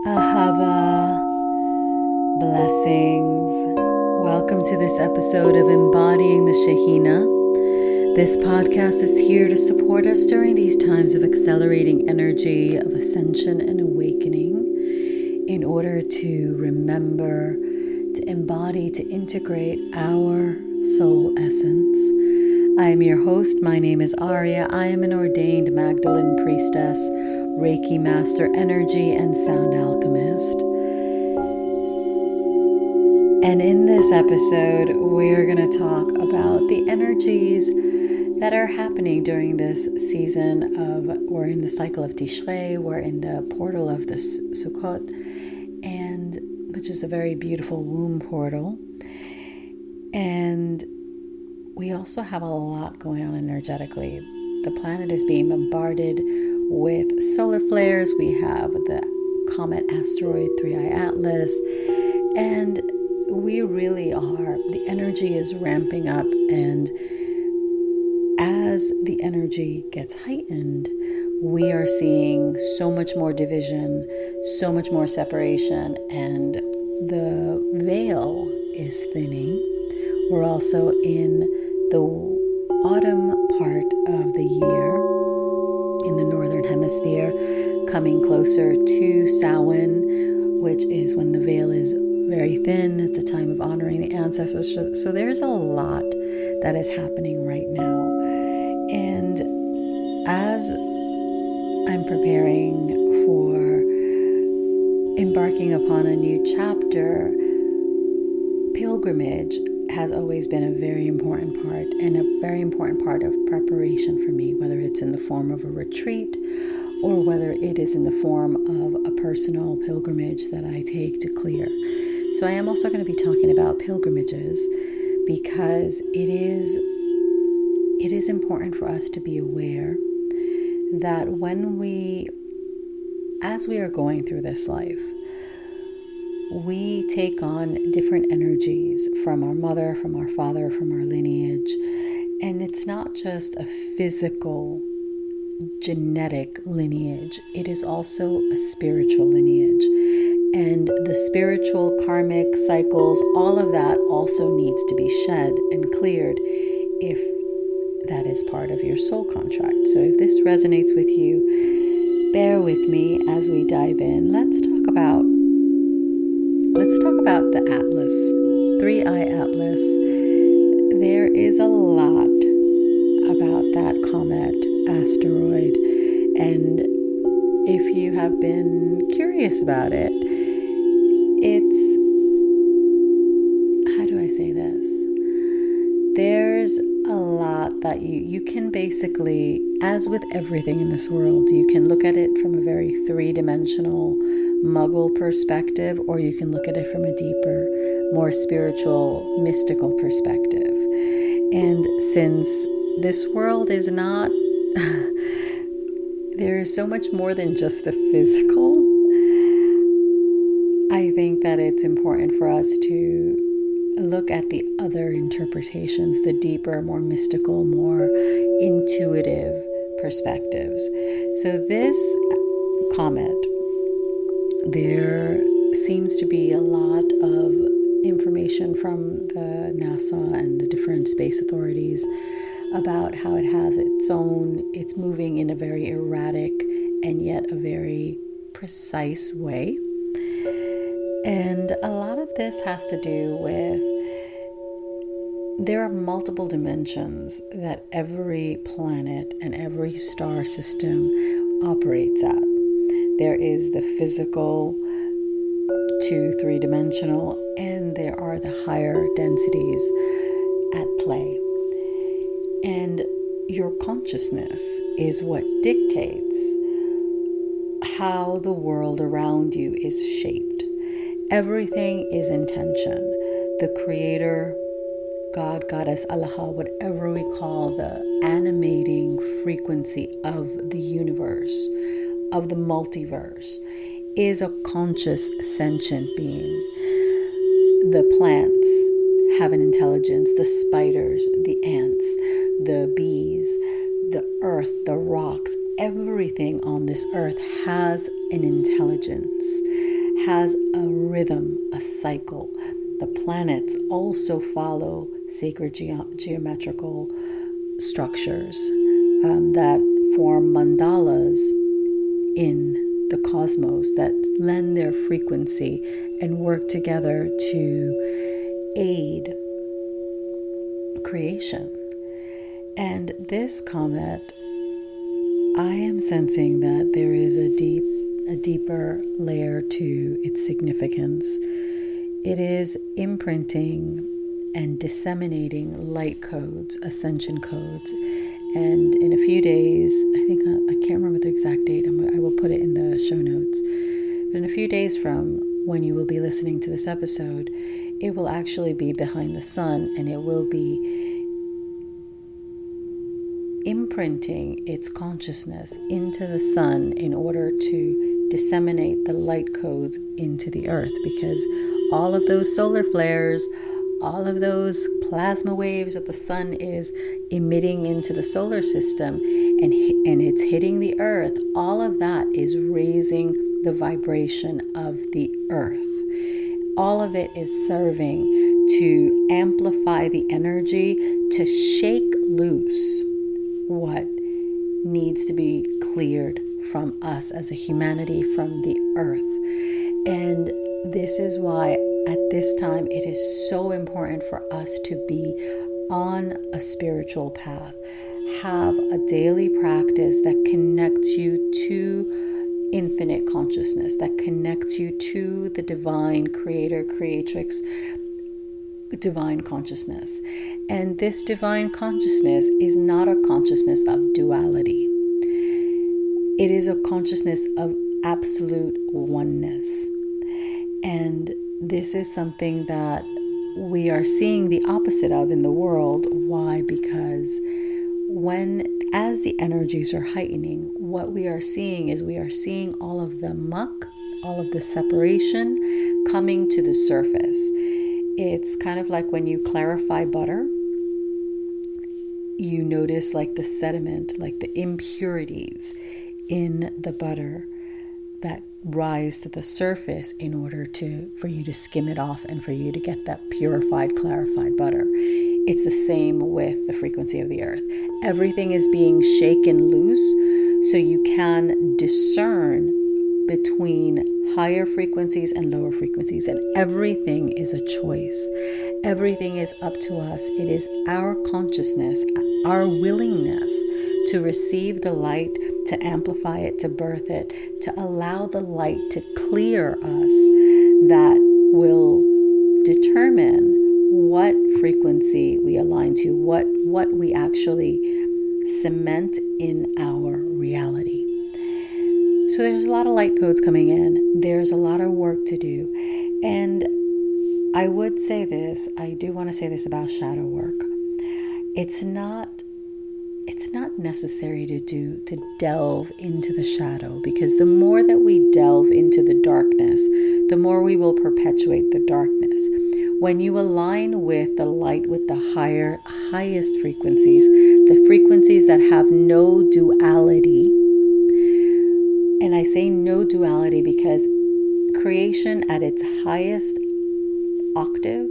Ahava, blessings. Welcome to this episode of Embodying the Shekhinah. This podcast is here to support us during these times of accelerating energy, of ascension and awakening, in order to remember, to embody, to integrate our soul essence. I am your host. My name is Aurea. I am an ordained Magdalene priestess, Reiki master, energy and sound alchemist. And in this episode, we're going to talk about the energies that are happening during this season we're in the cycle of Tishrei, we're in the portal of the Sukkot, and which is a very beautiful womb portal. And we also have a lot going on energetically. The planet is being bombarded with solar flares. We have the comet asteroid 3i Atlas, and we really are, the energy is ramping up, and as the energy gets heightened, we are seeing so much more division, so much more separation, and the veil is thinning. We're also in the autumn part of the year in the northern hemisphere, coming closer to Samhain, which is when the veil is very thin. It's the time of honoring the ancestors. So there's a lot that is happening right now. And as I'm preparing for embarking upon a new chapter, pilgrimage has always been a very important part, and a very important part of preparation for me, whether it's in the form of a retreat or whether it is in the form of a personal pilgrimage that I take to clear. So I am also going to be talking about pilgrimages because it is important for us to be aware that as we are going through this life, we take on different energies from our mother, from our father, from our lineage. And it's not just a physical, genetic lineage. It is also a spiritual lineage. And the spiritual, karmic cycles, all of that also needs to be shed and cleared if that is part of your soul contract. So if this resonates with you, bear with me as we dive in. Let's talk about the Atlas, 3i Atlas. There is a lot about that comet asteroid, and if you have been curious about it, how do I say this? There's a lot that you can basically, as with everything in this world, you can look at it from a very three-dimensional Muggle perspective, or you can look at it from a deeper, more spiritual, mystical perspective. And since this world is not, there is so much more than just the physical, I think that it's important for us to look at the other interpretations, the deeper, more mystical, more intuitive perspectives. So this comet, there seems to be a lot of information from the NASA and the different space authorities about how it has it's moving in a very erratic and yet a very precise way. And a lot of this has to do with, there are multiple dimensions that every planet and every star system operates at. There is the physical 2, 3-dimensional, and there are the higher densities at play. And your consciousness is what dictates how the world around you is shaped. Everything is intention. The creator, God, Goddess, Allah, whatever we call the animating frequency of the universe, of the multiverse, is a conscious, sentient being. The plants have an intelligence, the spiders, the ants, the bees, the earth, the rocks, everything on this earth has an intelligence. has a rhythm, a cycle. The planets also follow sacred geometrical structures that form mandalas in the cosmos that lend their frequency and work together to aid creation. And this comet, I am sensing that there is a deeper layer to its significance. It is imprinting and disseminating light codes, ascension codes. And in a few days, I can't remember the exact date, I will put it in the show notes. But in a few days from when you will be listening to this episode, it will actually be behind the sun, and it will be imprinting its consciousness into the sun in order to disseminate the light codes into the earth, because all of those solar flares, all of those plasma waves that the sun is emitting into the solar system and it's hitting the earth, all of that is raising the vibration of the earth. All of it is serving to amplify the energy, to shake loose what needs to be cleared from us as a humanity, from the earth. And this is why at this time it is so important for us to be on a spiritual path. Have a daily practice that connects you to infinite consciousness, that connects you to the divine creator, creatrix, divine consciousness. And this divine consciousness is not a consciousness of duality. It is a consciousness of absolute oneness. And this is something that we are seeing the opposite of in the world. Why? Because as the energies are heightening, what we are seeing is we are seeing all of the muck, all of the separation coming to the surface. It's kind of like when you clarify butter, you notice like the sediment, like the impurities in the butter that rise to the surface in order for you to skim it off and for you to get that purified, clarified butter. It's the same with the frequency of the earth. Everything is being shaken loose so you can discern between higher frequencies and lower frequencies, and everything is a choice. Everything is up to us. It is our consciousness, our willingness to receive the light, to amplify it, to birth it, to allow the light to clear us, that will determine what frequency we align to, what we actually cement in our reality. So there's a lot of light codes coming in. There's a lot of work to do. And I would say this, I do want to say this about shadow work. It's not necessary to delve into the shadow, because the more that we delve into the darkness, the more we will perpetuate the darkness. When you align with the light, with the highest frequencies, the frequencies that have no duality, and I say no duality because creation at its highest octave,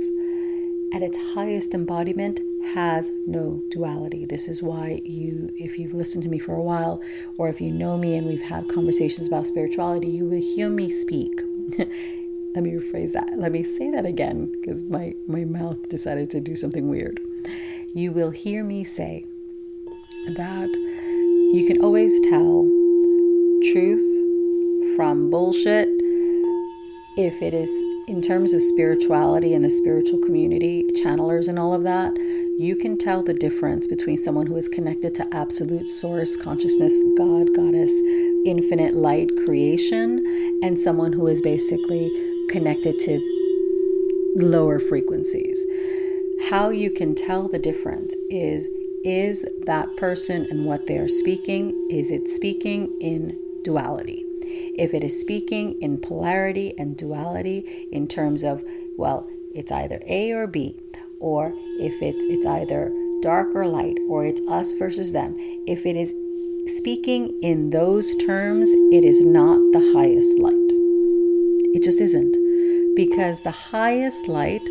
at its highest embodiment, has no duality. This is why if you've listened to me for a while, or if you know me and we've had conversations about spirituality, you will hear me speak. Let me rephrase that. Let me say that again, because my mouth decided to do something weird. You will hear me say that you can always tell truth from bullshit if it is in terms of spirituality and the spiritual community, channelers and all of that. You can tell the difference between someone who is connected to absolute source, consciousness, God, goddess, infinite light, creation, and someone who is basically connected to lower frequencies. How you can tell the difference is that person and what they are speaking, is it speaking in duality? If it is speaking in polarity and duality in terms of, well, it's either A or B, or if it's either dark or light, or it's us versus them. If it is speaking in those terms, it is not the highest light. It just isn't. Because the highest light,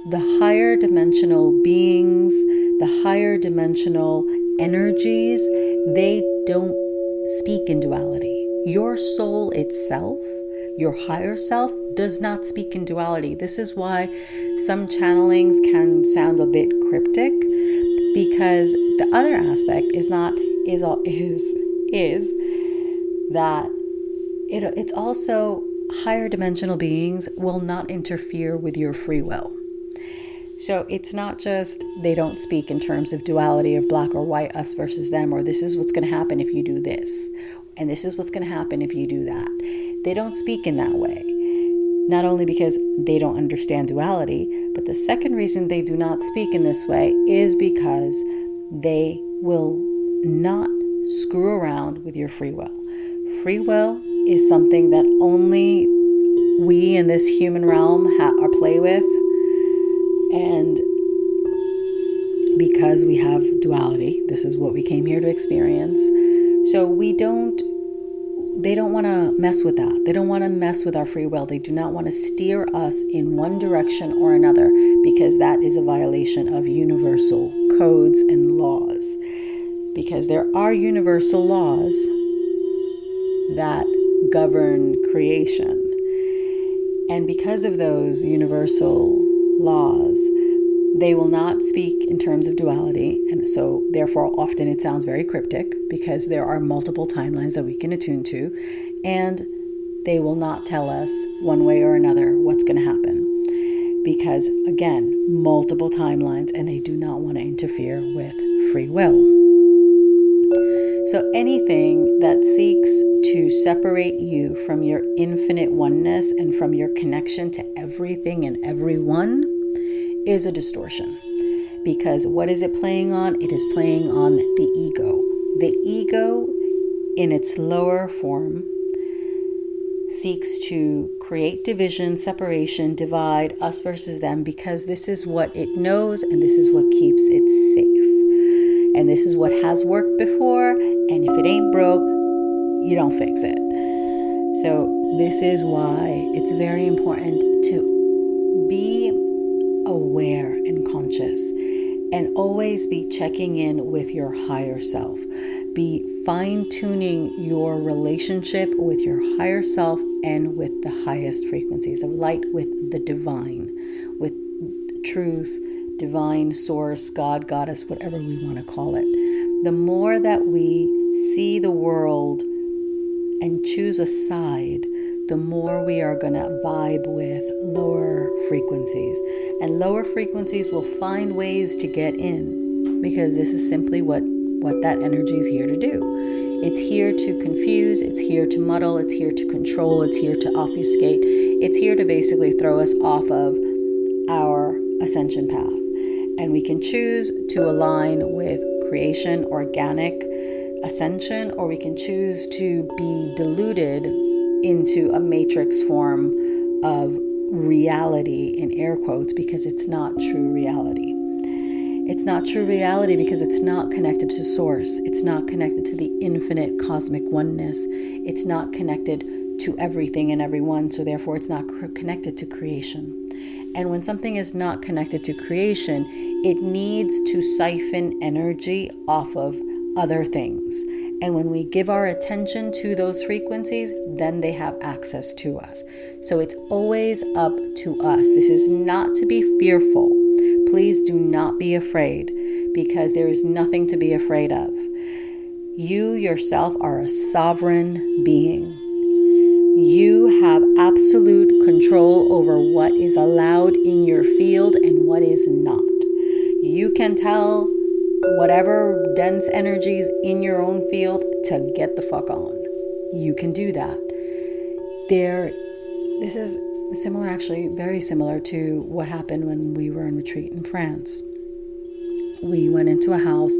the higher dimensional beings, the higher dimensional energies, they don't speak in duality. Your soul itself, your higher self, does not speak in duality. This is why some channelings can sound a bit cryptic, because the other aspect is that it's also higher dimensional beings will not interfere with your free will. So it's not just they don't speak in terms of duality of black or white, us versus them, or this is what's going to happen if you do this, and this is what's going to happen if you do that. They don't speak in that way. Not only because they don't understand duality, but the second reason they do not speak in this way is because they will not screw around with your free will. Free will is something that only we in this human realm are play with. And because we have duality, this is what we came here to experience. So they don't want to mess with that. They don't want to mess with our free will. They do not want to steer us in one direction or another, because that is a violation of universal codes and laws. Because there are universal laws that govern creation. And because of those universal laws, they will not speak in terms of duality, and so therefore often it sounds very cryptic, because there are multiple timelines that we can attune to, and they will not tell us one way or another what's going to happen, because again, multiple timelines, and they do not want to interfere with free will. So anything that seeks to separate you from your infinite oneness and from your connection to everything and everyone is a distortion. Because what is it playing on? It is playing on the ego. The ego, in its lower form, seeks to create division, separation, divide, us versus them, because this is what it knows and this is what keeps it safe. And this is what has worked before, and if it ain't broke, you don't fix it. So this is why it's very important to be aware and conscious, and always be checking in with your higher self. Be fine-tuning your relationship with your higher self and with the highest frequencies of light, with the divine, with truth, divine source, God, goddess, whatever we want to call it. The more that we see the world and choose a side, the more we are going to vibe with lower frequencies. And lower frequencies will find ways to get in, because this is simply what that energy is here to do. It's here to confuse, it's here to muddle, it's here to control, it's here to obfuscate. It's here to basically throw us off of our ascension path. And we can choose to align with creation, organic ascension, or we can choose to be diluted into a matrix form of reality, in air quotes, because it's not true reality. It's not true reality because it's not connected to source. It's not connected to the infinite cosmic oneness. It's not connected to everything and everyone, so therefore it's not connected to creation. And when something is not connected to creation, it needs to siphon energy off of other things. And when we give our attention to those frequencies, then they have access to us. So it's always up to us. This is not to be fearful. Please do not be afraid, because there is nothing to be afraid of. You yourself are a sovereign being. You have absolute control over what is allowed in your field and what is not. You can tell whatever dense energies in your own field to get the fuck on. You can do that. This is similar, actually very similar to what happened when we were in retreat in France. We went into a house.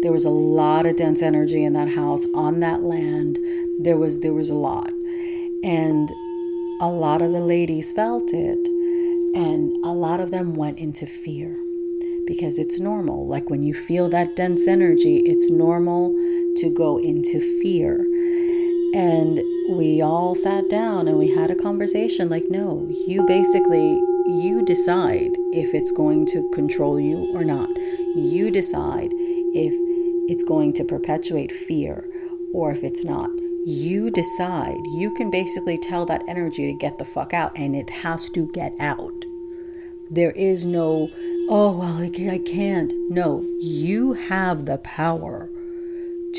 There was a lot of dense energy in that house, on that land. There was a lot. And a lot of the ladies felt it, and a lot of them went into fear, because it's normal. Like when you feel that dense energy, it's normal to go into fear. And we all sat down and we had a conversation like, no, you decide if it's going to control you or not. You decide if it's going to perpetuate fear or if it's not. You decide. You can basically tell that energy to get the fuck out, and it has to get out. There is no, oh, well, I can't. No, you have the power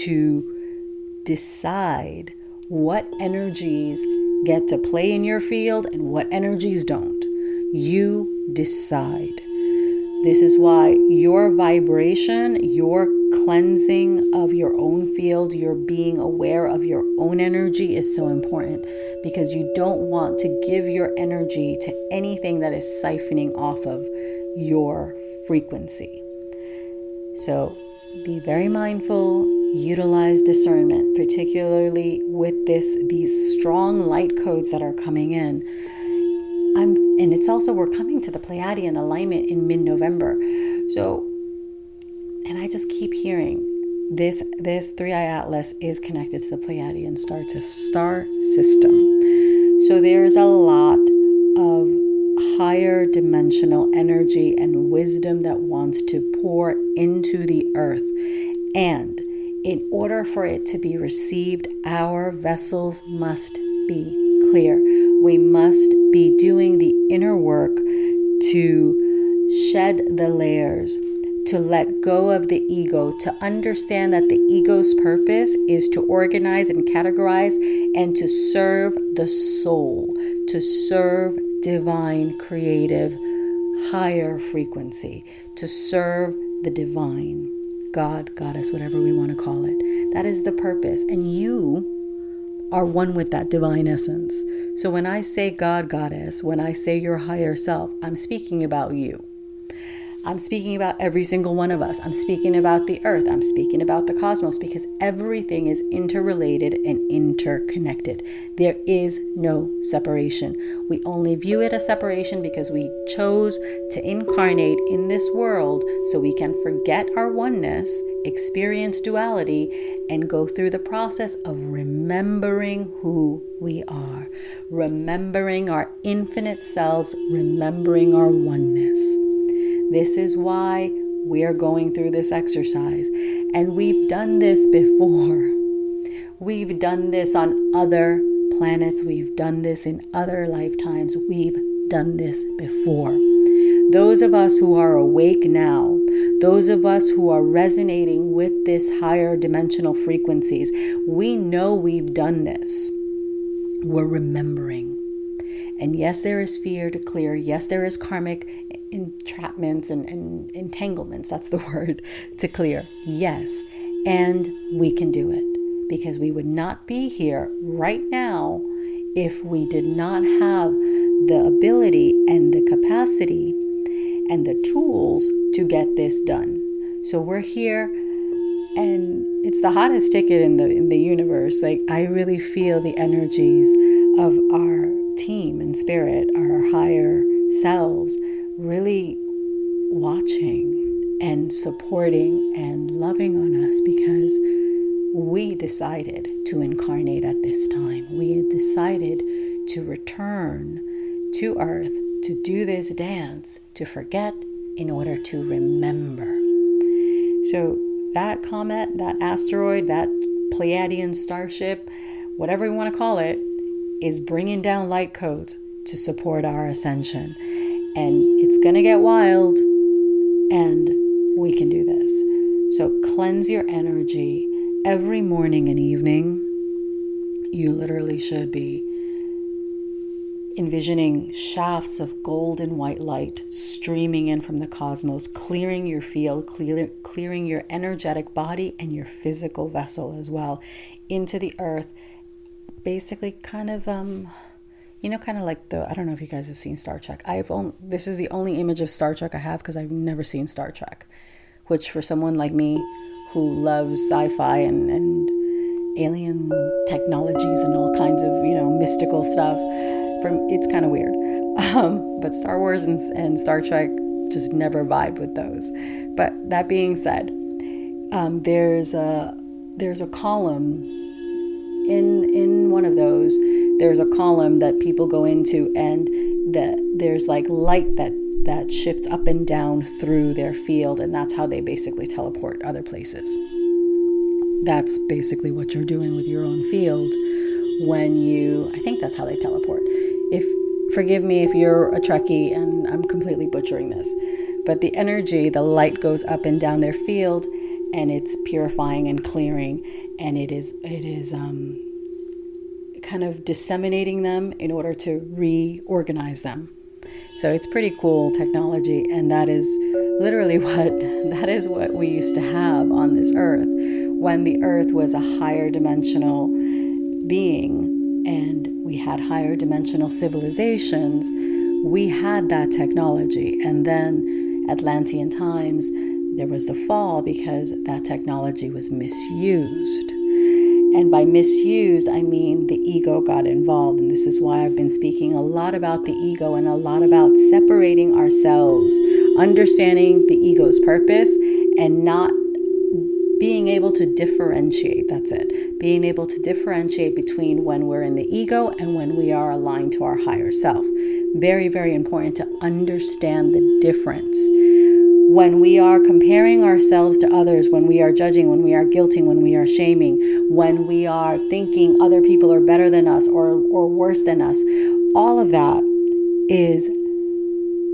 to decide what energies get to play in your field and what energies don't. You decide. This is why your vibration, your cleansing of your own field, your being aware of your own energy is so important, because you don't want to give your energy to anything that is siphoning off of your frequency. So be very mindful, utilize discernment, particularly with these strong light codes that are coming in. And it's also, we're coming to the Pleiadean alignment in mid-November. So, and I just keep hearing this 3-eye atlas is connected to the Pleiadean star system. So there's a lot of higher dimensional energy and wisdom that wants to pour into the earth. And in order for it to be received, our vessels must be clear. We must be doing the inner work to shed the layers, to let go of the ego, to understand that the ego's purpose is to organize and categorize and to serve the soul, to serve divine, creative, higher frequency, to serve the divine, God, Goddess, whatever we want to call it. That is the purpose. And you are one with that divine essence. So when I say God, Goddess, when I say your higher self, I'm speaking about you. I'm speaking about every single one of us. I'm speaking about the earth. I'm speaking about the cosmos, because everything is interrelated and interconnected. There is no separation. We only view it as separation because we chose to incarnate in this world so we can forget our oneness, experience duality, and go through the process of remembering who we are, remembering our infinite selves, remembering our oneness. This is why we are going through this exercise. And we've done this before. We've done this on other planets. We've done this in other lifetimes. We've done this before. Those of us who are awake now, those of us who are resonating with this higher dimensional frequencies, we know we've done this. We're remembering. And yes, there is fear to clear. Yes, there is karmic entrapments and entanglements, that's the word, to clear. Yes, and we can do it, because we would not be here right now if we did not have the ability and the capacity and the tools to get this done. So we're here, and it's the hottest ticket in the universe. Like, I really feel the energies of our team and spirit, our higher selves, really watching and supporting and loving on us, because we decided to incarnate at this time. We decided to return to earth, to do this dance, to forget in order to remember. So that comet, that asteroid, that Pleiadean starship, whatever you want to call it, is bringing down light codes to support our ascension. And it's going to get wild, and we can do this. So cleanse your energy every morning and evening. You literally should be envisioning shafts of gold and white light streaming in from the cosmos, clearing your field, clearing your energetic body and your physical vessel as well into the earth. Basically kind of, kind of like I don't know if you guys have seen Star Trek. This is the only image of Star Trek I have, because I've never seen Star Trek, which for someone like me who loves sci-fi and alien technologies and all kinds of, mystical stuff, it's kind of weird. But Star Wars and Star Trek just never vibe with those. But that being said, there's a column in one of those, there's a column that people go into, and there's like light that shifts up and down through their field, and that's how they basically teleport other places. That's basically what you're doing with your own field I think that's how they teleport. Forgive me if you're a Trekkie and I'm completely butchering this, but the energy, the light goes up and down their field, and it's purifying and clearing, and it is kind of disseminating them in order to reorganize them. So it's pretty cool technology, and that is literally what we used to have on this earth. When the earth was a higher dimensional being and we had higher dimensional civilizations, we had that technology. And then Atlantean times, there was the fall because that technology was misused. And by misused, I mean the ego got involved. And this is why I've been speaking a lot about the ego and a lot about separating ourselves, understanding the ego's purpose, and not being able to differentiate. That's it. Being able to differentiate between when we're in the ego and when we are aligned to our higher self. Very, very important to understand the difference. When we are comparing ourselves to others, when we are judging, when we are guilting, when we are shaming, when we are thinking other people are better than us or worse than us, all of that is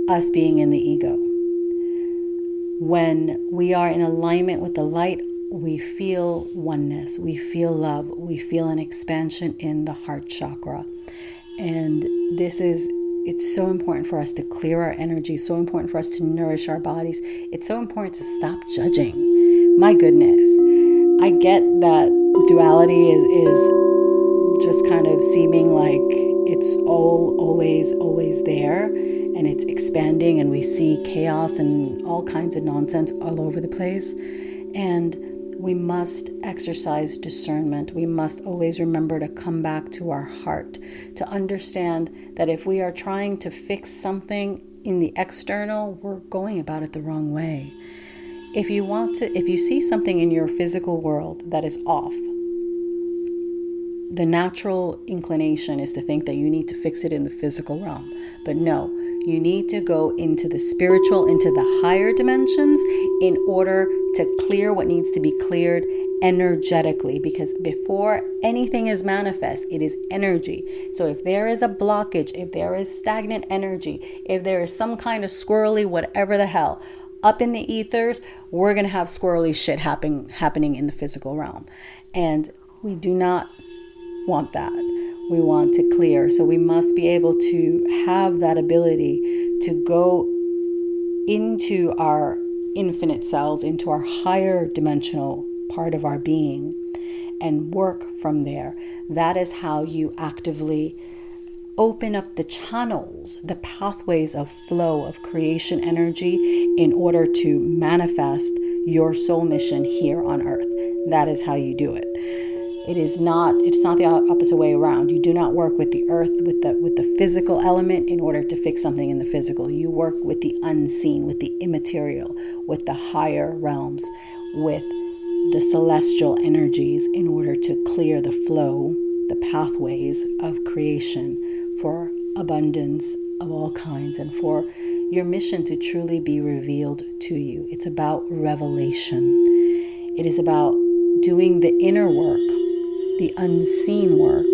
us being in the ego. When we are in alignment with the light, we feel oneness, we feel love, we feel an expansion in the heart chakra. And it's so important for us to clear our energy, so important for us to nourish our bodies. It's so important to stop judging. My goodness, I get that duality is just kind of seeming like it's always there, and it's expanding, and we see chaos and all kinds of nonsense all over the place. And we must exercise discernment. We must always remember to come back to our heart, to understand that if we are trying to fix something in the external, we're going about it the wrong way. If you see something in your physical world that is off, the natural inclination is to think that you need to fix it in the physical realm. But no, you need to go into the spiritual, into the higher dimensions in order to clear what needs to be cleared energetically, because before anything is manifest, it is energy. So if there is a blockage, if there is stagnant energy, if there is some kind of squirrely, whatever the hell, up in the ethers, we're going to have squirrely shit happening in the physical realm. And we do not want that. We want to clear. So we must be able to have that ability to go into our infinite selves, into our higher dimensional part of our being, and work from there. That is how you actively open up the channels, the pathways of flow of creation energy in order to manifest your soul mission here on earth. That is how you do it. It's not the opposite way around. You do not work with the earth, with the physical element in order to fix something in the physical. You work with the unseen, with the immaterial, with the higher realms, with the celestial energies in order to clear the flow, the pathways of creation for abundance of all kinds, and for your mission to truly be revealed to you. It's about revelation. It is about doing the inner work, the unseen work,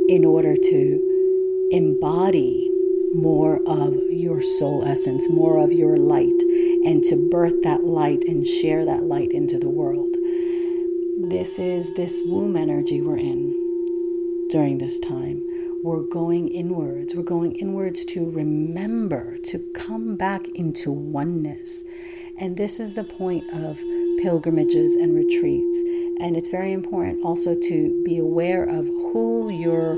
in order to embody more of your soul essence, more of your light, and to birth that light and share that light into the world. This is this womb energy we're in during this time. We're going inwards. We're going inwards to remember, to come back into oneness. And this is the point of pilgrimages and retreats. And it's very important also to be aware of who you're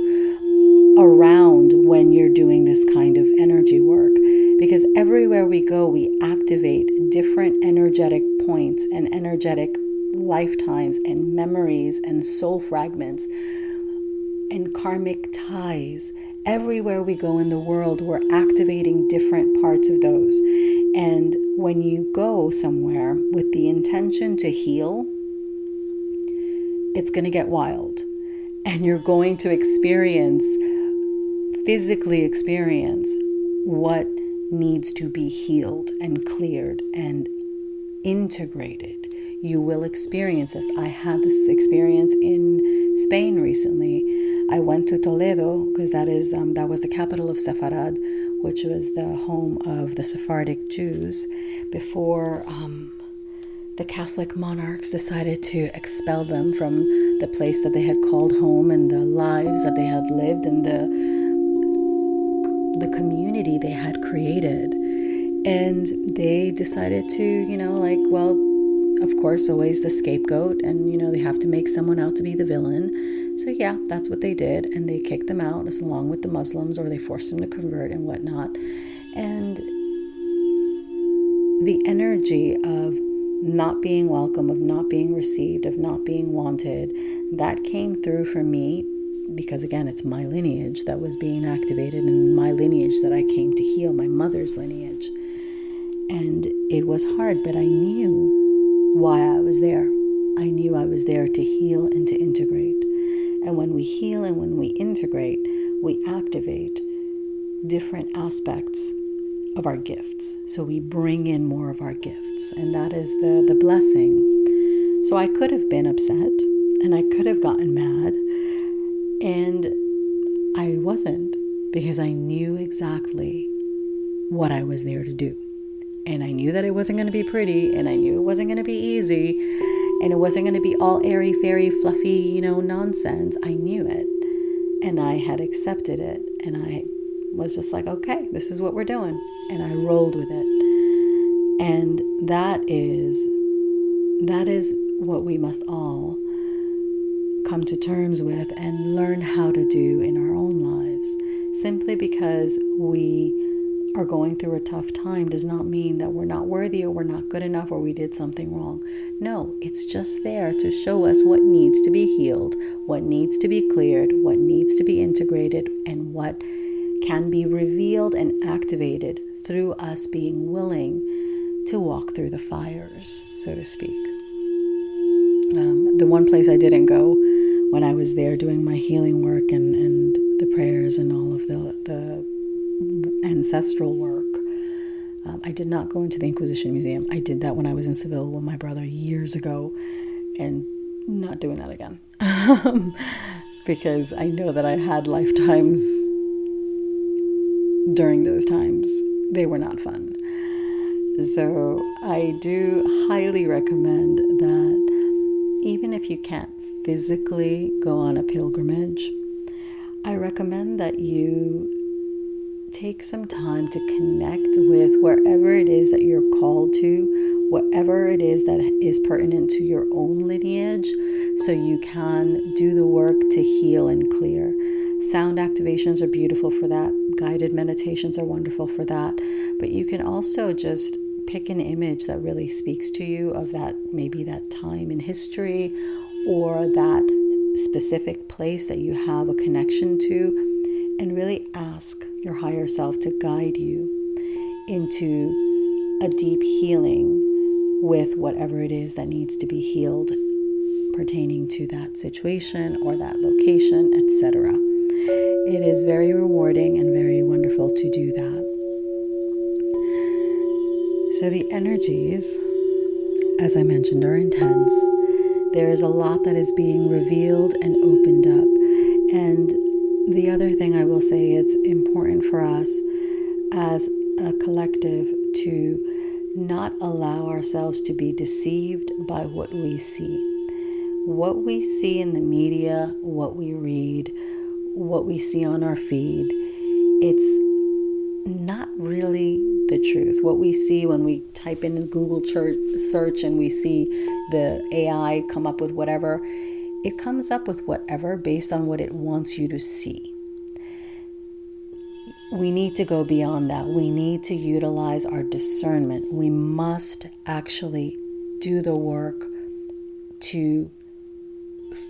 around when you're doing this kind of energy work. Because everywhere we go, we activate different energetic points and energetic lifetimes and memories and soul fragments and karmic ties. Everywhere we go in the world, we're activating different parts of those. And when you go somewhere with the intention to heal, it's going to get wild. And you're going to physically experience what needs to be healed and cleared and integrated. You will experience this. I had this experience in Spain recently. I went to Toledo because that was the capital of Sepharad, which was the home of the Sephardic Jews before the Catholic monarchs decided to expel them from the place that they had called home and the lives that they had lived and the community they had created. And they decided to, of course, always the scapegoat, and, they have to make someone out to be the villain. So yeah, that's what they did. And they kicked them out along with the Muslims, or they forced them to convert and whatnot. And the energy of not being welcome, of not being received, of not being wanted, that came through for me because, again, it's my lineage that was being activated, and my lineage that I came to heal, my mother's lineage. And it was hard, but I knew why I was there. I knew I was there to heal and to integrate. And when we heal and when we integrate, we activate different aspects of our gifts. So we bring in more of our gifts, and that is the blessing. So I could have been upset and I could have gotten mad, and I wasn't, because I knew exactly what I was there to do. And I knew that it wasn't going to be pretty, and I knew it wasn't going to be easy, and it wasn't going to be all airy, fairy, fluffy, nonsense. I knew it, and I had accepted it, and I was just like, okay, this is what we're doing. And I rolled with it. And that is what we must all come to terms with and learn how to do in our own lives. Simply because we are going through a tough time does not mean that we're not worthy, or we're not good enough, or we did something wrong. No, it's just there to show us what needs to be healed, what needs to be cleared, what needs to be integrated, and what can be revealed and activated through us being willing to walk through the fires, so to speak. The one place I didn't go when I was there doing my healing work and the prayers and all of the ancestral work, I did not go into the Inquisition Museum. I did that when I was in Seville with my brother years ago, and not doing that again. Because I know that I had lifetimes during those times. They were not fun. So I do highly recommend that even if you can't physically go on a pilgrimage, I recommend that you take some time to connect with wherever it is that you're called to, whatever it is that is pertinent to your own lineage, so you can do the work to heal and clear. Sound activations are beautiful for that. Guided meditations are wonderful for that. But you can also just pick an image that really speaks to you of that, maybe that time in history, or that specific place that you have a connection to, and really ask your higher self to guide you into a deep healing with whatever it is that needs to be healed pertaining to that situation or that location, etc. It is very rewarding and very wonderful to do that. So the energies, as I mentioned, are intense. There is a lot that is being revealed and opened up. And the other thing I will say, it's important for us as a collective to not allow ourselves to be deceived by what we see. What we see in the media, what we read, what we see on our feed, it's not really the truth. What we see when we type in Google search and we see the AI come up with whatever, it comes up with whatever based on what it wants you to see. We need to go beyond that. We need to utilize our discernment. We must actually do the work to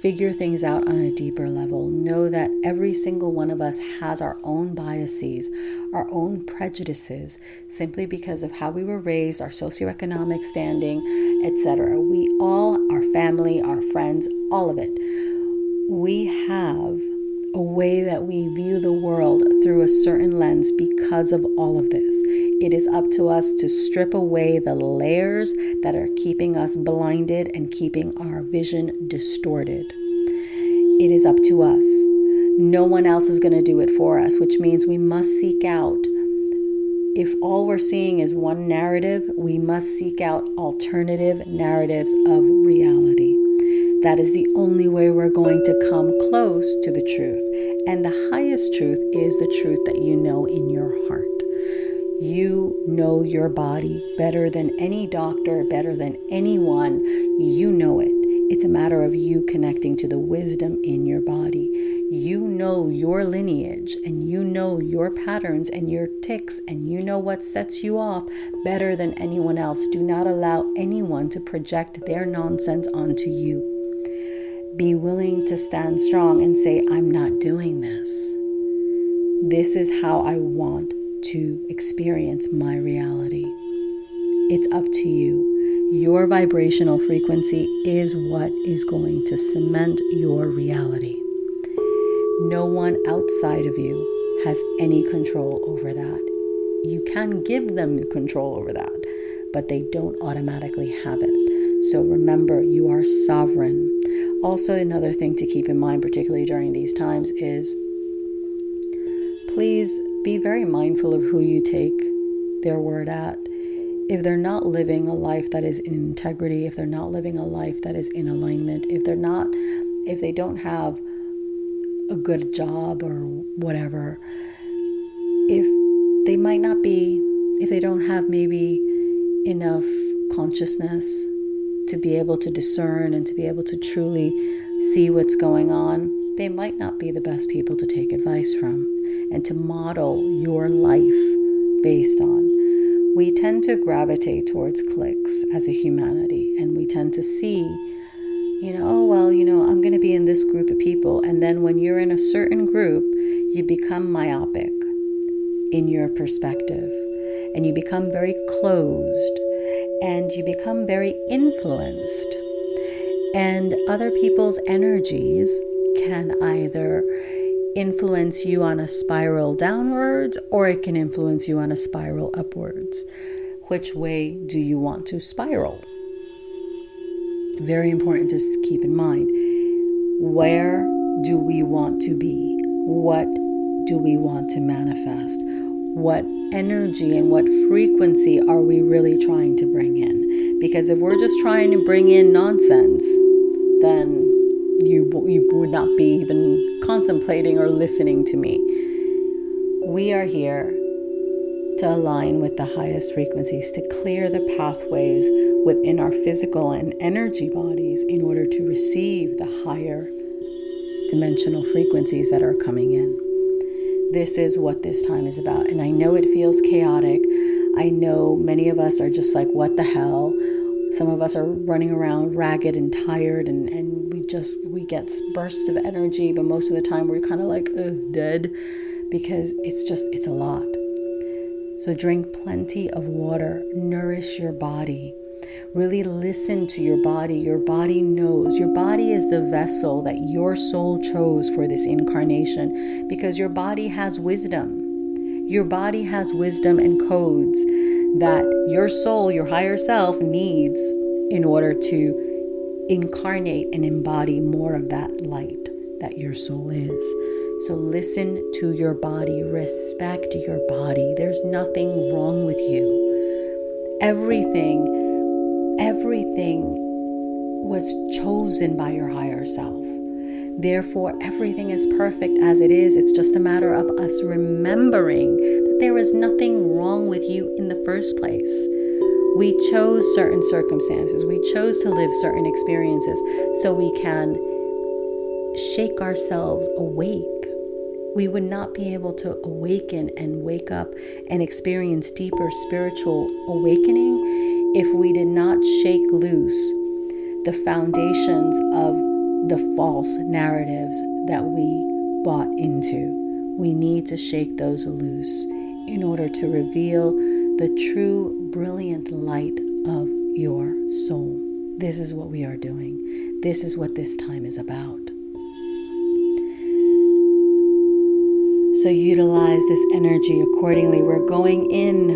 figure things out on a deeper level. Know that every single one of us has our own biases, our own prejudices, simply because of how we were raised, our socioeconomic standing, etc. We all, our family, our friends, all of it. we have a way that we view the world through a certain lens because of all of this. It is up to us to strip away the layers that are keeping us blinded and keeping our vision distorted. It is up to us. No one else is going to do it for us, which means we must seek out. If all we're seeing is one narrative, we must seek out alternative narratives of reality. That is the only way we're going to come close to the truth. And the highest truth is the truth that you know in your heart. You know your body better than any doctor, better than anyone. You know it. It's a matter of you connecting to the wisdom in your body. You know your lineage, and you know your patterns and your tics, and you know what sets you off better than anyone else. Do not allow anyone to project their nonsense onto you. Be willing to stand strong and say, I'm not doing this. This is how I want to experience my reality. It's up to you. Your vibrational frequency is what is going to cement your reality. No one outside of you has any control over that. You can give them control over that, but they don't automatically have it. So remember, you are sovereign. Also, another thing to keep in mind, particularly during these times, is please be very mindful of who you take their word at. If they're not living a life that is in integrity, if they're not living a life that is in alignment, if they don't have a good job or whatever, if they don't have maybe enough consciousness to be able to discern and to be able to truly see what's going on, they might not be the best people to take advice from and to model your life based on. We tend to gravitate towards cliques as a humanity, and we tend to see, I'm going to be in this group of people. And then when you're in a certain group, you become myopic in your perspective, and you become very closed, and you become very influenced. And other people's energies can either influence you on a spiral downwards, or it can influence you on a spiral upwards. Which way do you want to spiral? Very important to keep in mind. Where do we want to be? What do we want to manifest? What energy and what frequency are we really trying to bring in? Because if we're just trying to bring in nonsense, then you would not be even contemplating or listening to me. We are here to align with the highest frequencies, to clear the pathways within our physical and energy bodies in order to receive the higher dimensional frequencies that are coming in. This is what this time is about. And I know it feels chaotic. I know many of us are just like, what the hell? Some of us are running around ragged and tired, and we get bursts of energy, but most of the time we're kind of like dead, because it's a lot. So drink plenty of water, nourish your body. Really listen to your body. Your body knows. Your body is the vessel that your soul chose for this incarnation, because your body has wisdom. Your body has wisdom and codes that your soul, your higher self, needs in order to incarnate and embody more of that light that your soul is. So listen to your body, respect your body. There's nothing wrong with you. Everything was chosen by your higher self. Therefore, everything is perfect as it is. It's just a matter of us remembering that there was nothing wrong with you in the first place. We chose certain circumstances. We chose to live certain experiences so we can shake ourselves awake. We would not be able to awaken and wake up and experience deeper spiritual awakening if we did not shake loose the foundations of the false narratives that we bought into. We need to shake those loose in order to reveal the true brilliant light of your soul. This is what we are doing. This is what this time is about. So utilize this energy accordingly. We're going in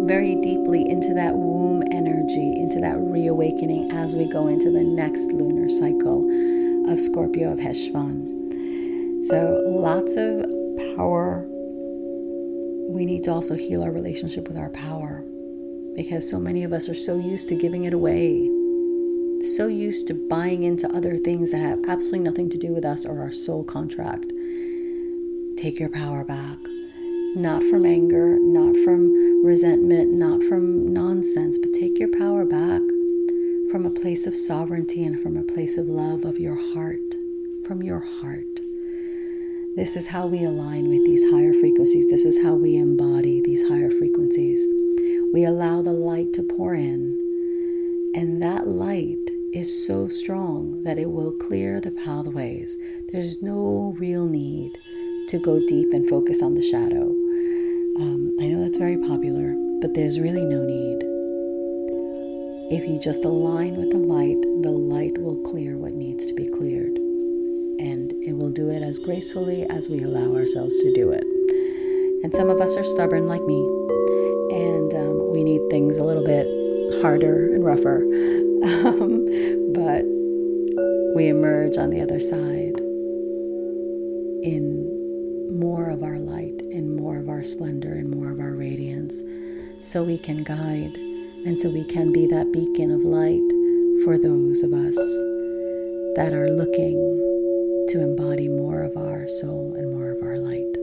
very deeply into that womb energy, into that reawakening as we go into the next lunar cycle of Scorpio of Heshvan. So lots of power. We need to also heal our relationship with our power, because so many of us are so used to giving it away, so used to buying into other things that have absolutely nothing to do with us or our soul contract. Take your power back, not from anger, not from resentment, not from nonsense, but take your power back from a place of sovereignty and from a place of love of your heart, from your heart. This is how we align with these higher frequencies. This is how we embody these higher frequencies. We allow the light to pour in, and that light is so strong that it will clear the pathways. There's no real need to go deep and focus on the shadow. I know that's very popular, but there's really no need. If you just align with the light will clear what needs to be cleared. And it will do it as gracefully as we allow ourselves to do it. And some of us are stubborn like me, and we need things a little bit harder and rougher. But we emerge on the other side in more of our light, in more of our splendor, in more of our radiance, so we can guide and so we can be that beacon of light for those of us that are looking to embody more of our soul and more of our light.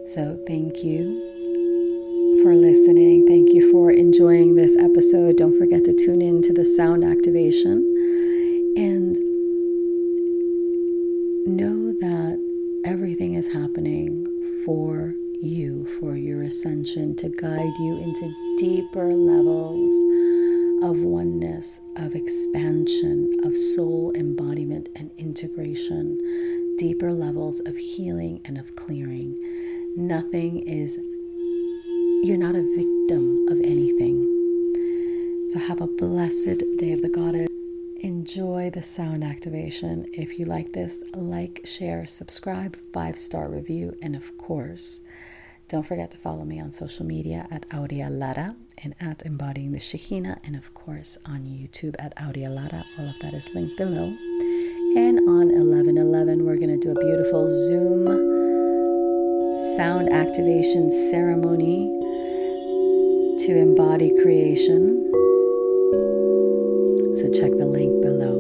So thank you for listening. Thank you for enjoying this episode. Don't forget to tune in to the sound activation, and know that everything is happening for you, for your ascension, to guide you into deeper levels of oneness, of expansion, of soul embodiment and integration, deeper levels of healing and of clearing. You're not a victim of anything. So have a blessed day of the Goddess. Enjoy the sound activation. If you like this, like, share, subscribe, 5-star review, and of course, don't forget to follow me on social media at Aurea and at Embodying the Shekhinah, and of course on YouTube at Aurea. All of that is linked below. And on 11/11, we're going to do a beautiful Zoom sound activation ceremony to embody creation. So check the link below.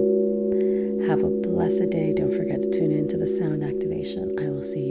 Have a blessed day. Don't forget to tune in to the sound activation. I will see you